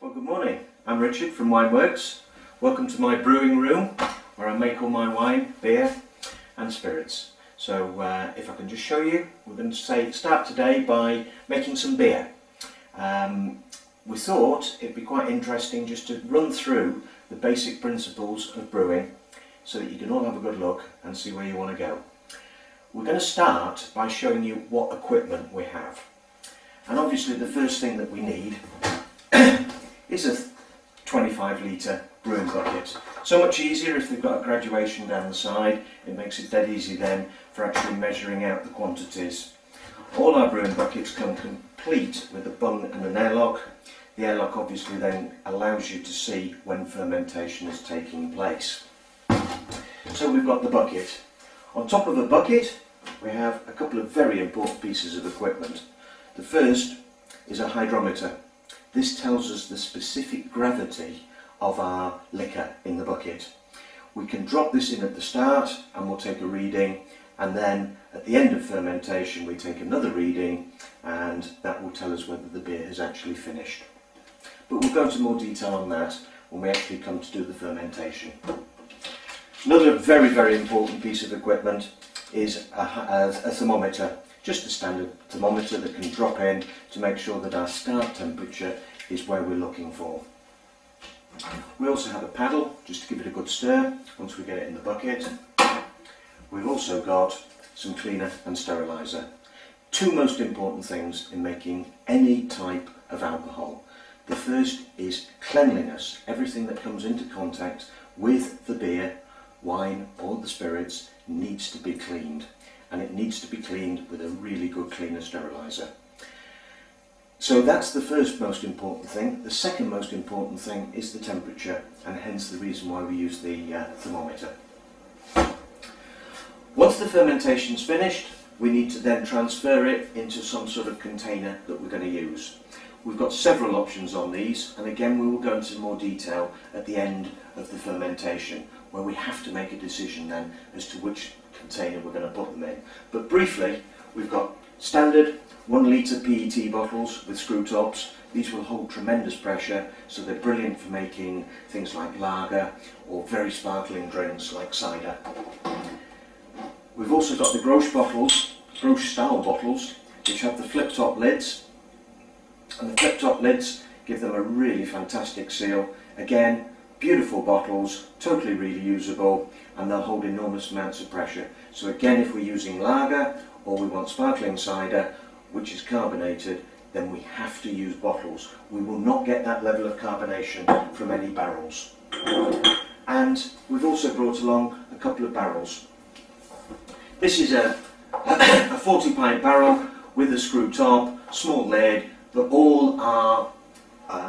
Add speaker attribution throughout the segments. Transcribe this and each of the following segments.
Speaker 1: Well, good morning. I'm Richard from Wineworks. Welcome to my brewing room where I make all my wine, beer and spirits. So if I can just show you, we're going to start today by making some beer. We thought it'd be quite interesting just to run through the basic principles of brewing so that you can all have a good look and see where you want to go. We're going to start by showing you what equipment we have. And obviously the first thing that we need is a 25 litre brewing bucket. So much easier if they've got a graduation down the side. It makes it dead easy then for actually measuring out the quantities. All our brewing buckets come complete with a bung and an airlock. The airlock obviously then allows you to see when fermentation is taking place. So we've got the bucket. On top of the bucket we have a couple of very important pieces of equipment. The first is a hydrometer. This tells us the specific gravity of our liquor in the bucket. We can drop this in at the start and we'll take a reading, and then at the end of fermentation we take another reading, and that will tell us whether the beer has actually finished. But we'll go into more detail on that when we actually come to do the fermentation. Another very, very important piece of equipment is a thermometer. Just a standard thermometer that can drop in to make sure that our start temperature is where we're looking for. We also have a paddle just to give it a good stir once we get it in the bucket. We've also got some cleaner and steriliser. Two most important things in making any type of alcohol. The first is cleanliness. Everything that comes into contact with the beer, wine or the spirits needs to be cleaned. And it needs to be cleaned with a really good cleaner steriliser. So that's the first most important thing. The second most important thing is the temperature, and hence the reason why we use the thermometer. Once the fermentation's finished, we need to then transfer it into some sort of container that we're going to use. We've got several options on these, and again we will go into more detail at the end of the fermentation, where we have to make a decision then as to which container we're going to put them in. But briefly, we've got standard 1 litre PET bottles with screw tops. These will hold tremendous pressure, so they're brilliant for making things like lager or very sparkling drinks like cider. We've also got the Grosche style bottles, which have the flip top lids, and the flip top lids give them a really fantastic seal. Again, beautiful bottles, totally reusable, and they'll hold enormous amounts of pressure. So again, if we're using lager or we want sparkling cider, which is carbonated, then we have to use bottles. We will not get that level of carbonation from any barrels. And we've also brought along a couple of barrels. This is a 40 pint barrel with a screw top, small lid, but all our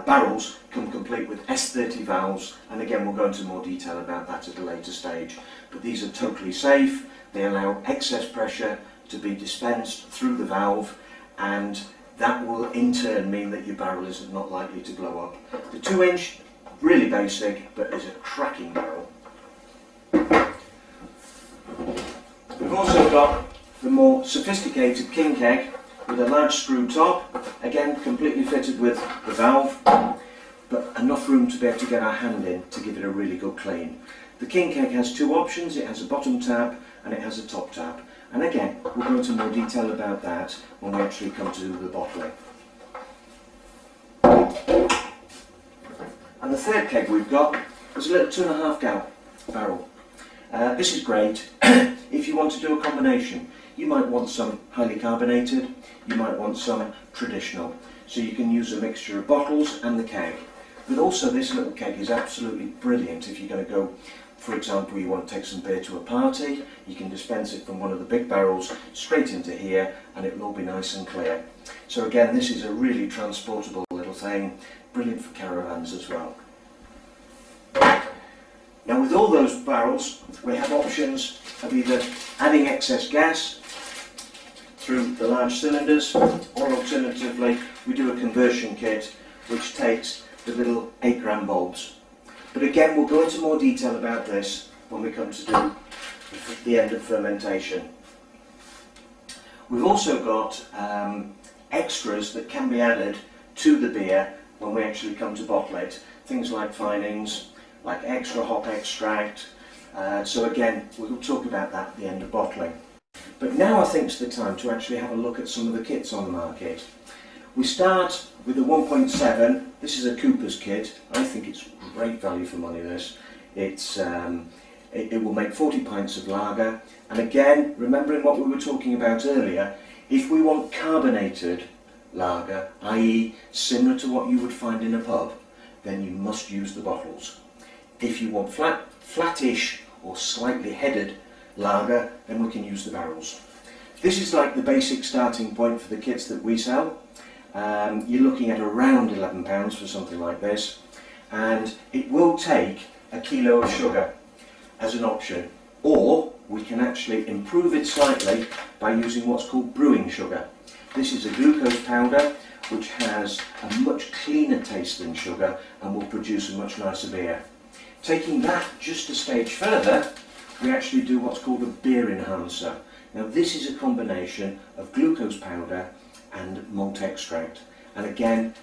Speaker 1: barrels come complete with S30 valves, and again we'll go into more detail about that at a later stage. But these are totally safe. They allow excess pressure to be dispensed through the valve, and that will in turn mean that your barrel is not likely to blow up. The 2-inch, really basic, but is a cracking barrel. We've also got the more sophisticated king keg with a large screw top, again completely fitted with the valve, but enough room to be able to get our hand in to give it a really good clean. The king keg has two options. It has a bottom tap and it has a top tap, and again we'll go into more detail about that when we actually come to the bottling. And the third keg we've got is a little 2.5 gallon barrel. This is great if you want to do a combination. You might want some highly carbonated, you might want some traditional. So you can use a mixture of bottles and the keg. But also this little keg is absolutely brilliant if you're going to go, for example, you want to take some beer to a party. You can dispense it from one of the big barrels straight into here and it will all be nice and clear. So again, this is a really transportable little thing, brilliant for caravans as well. Now with all those barrels we have options of either adding excess gas through the large cylinders, or alternatively we do a conversion kit which takes the little 8-gram bulbs. But again we'll go into more detail about this when we come to do the end of fermentation. We've also got extras that can be added to the beer when we actually come to bottle it. Things like finings, like extra hop extract. So again, we'll talk about that at the end of bottling. But now I think it's the time to actually have a look at some of the kits on the market. We start with the 1.7. This is a Cooper's kit. I think it's great value for money, this. It will make 40 pints of lager. And again, remembering what we were talking about earlier, if we want carbonated lager, i.e. similar to what you would find in a pub, then you must use the bottles. If you want flattish or slightly headed lager, then we can use the barrels. This is like the basic starting point for the kits that we sell. You're looking at around £11 for something like this, and it will take a kilo of sugar as an option, or we can actually improve it slightly by using what's called brewing sugar. This is a glucose powder which has a much cleaner taste than sugar and will produce a much nicer beer. Taking that just a stage further, we actually do what's called a beer enhancer. Now this is a combination of glucose powder and malt extract, and again,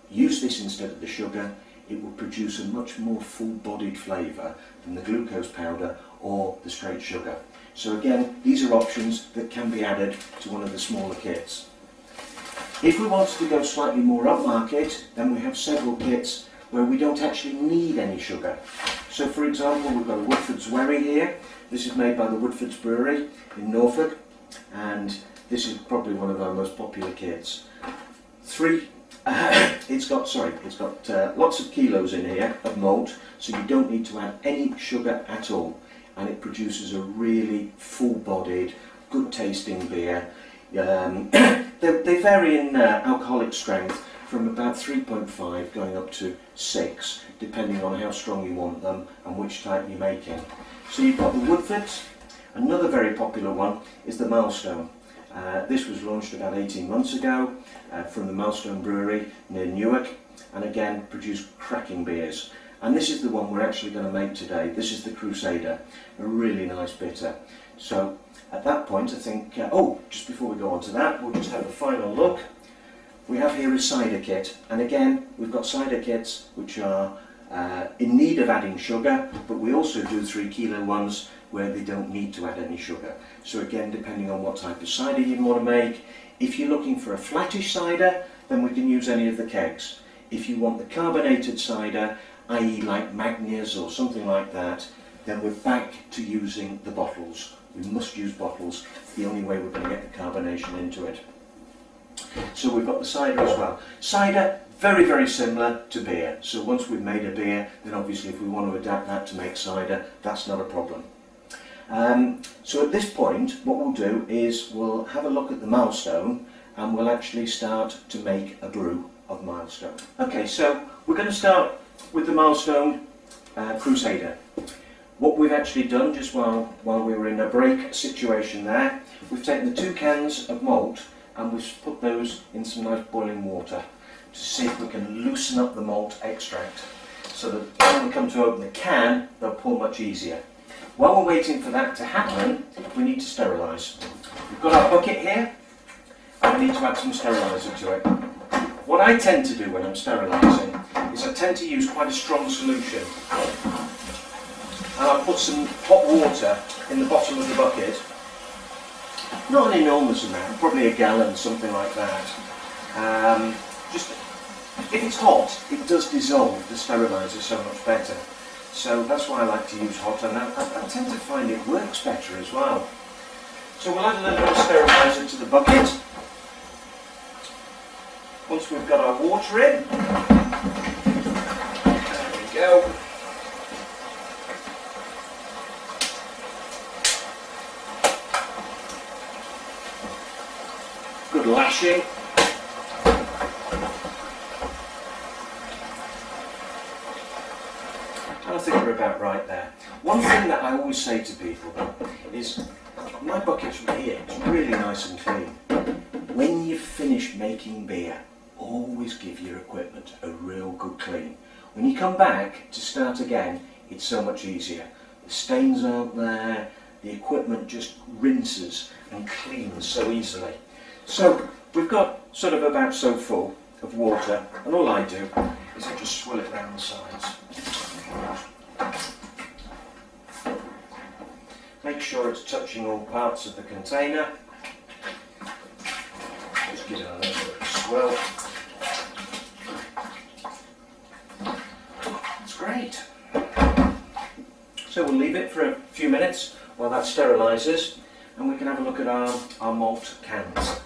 Speaker 1: use this instead of the sugar. It will produce a much more full-bodied flavour than the glucose powder or the straight sugar. So again, these are options that can be added to one of the smaller kits. If we wanted to go slightly more upmarket, then we have several kits where we don't actually need any sugar. So for example, we've got a Woodford's Wherry here. This is made by the Woodford's Brewery in Norfolk, and this is probably one of our most popular kits. It's got lots of kilos in here of malt, so you don't need to add any sugar at all, and it produces a really full-bodied, good-tasting beer. They vary in alcoholic strength from about 3.5 going up to 6, depending on how strong you want them and which type you're making. So you've got the Woodfords. Another very popular one is the Milestone. This was launched about 18 months ago from the Milestone Brewery near Newark, and again produced cracking beers. And this is the one we're actually going to make today. This is the Crusader, a really nice bitter. So at that point I think, just before we go on to that, we'll just have a final look. We have here a cider kit, and again we've got cider kits which are in need of adding sugar, but we also do 3 kilo ones where they don't need to add any sugar. So again, depending on what type of cider you want to make, if you're looking for a flattish cider, then we can use any of the kegs. If you want the carbonated cider, i.e. like Magnias or something like that, then we're back to using the bottles. We must use bottles. It's the only way we're going to get the carbonation into it. So we've got the cider as well. Cider, very, very similar to beer. So once we've made a beer, then obviously if we want to adapt that to make cider, that's not a problem. So at this point, what we'll do is we'll have a look at the Milestone, and we'll actually start to make a brew of Milestone. Okay, so we're going to start with the Milestone Crusader. What we've actually done, just while we were in a break situation there, we've taken the 2 cans of malt and we've put those in some nice boiling water to see if we can loosen up the malt extract, so that when we come to open the can, they'll pour much easier. While we're waiting for that to happen, we need to sterilise. We've got our bucket here, and we need to add some steriliser to it. What I tend to do when I'm sterilising is I tend to use quite a strong solution. And I'll put some hot water in the bottom of the bucket. Not an enormous amount, probably a gallon, something like that. Just if it's hot, it does dissolve the steriliser so much better. So that's why I like to use hot, and I tend to find it works better as well. So we'll add a little bit of steriliser to the bucket. Once we've got our water in, there we go. Good lashing. I think we're about right there. One thing that I always say to people is, my bucket's here, it's really nice and clean. When you finish making beer, always give your equipment a real good clean. When you come back to start again, it's so much easier. The stains aren't there, the equipment just rinses and cleans so easily. So we've got sort of about so full. of water, and all I do is I just swirl it around the sides. Make sure it's touching all parts of the container. Just give it a little bit of a swirl. That's great. So we'll leave it for a few minutes while that sterilises, and we can have a look at our malt cans.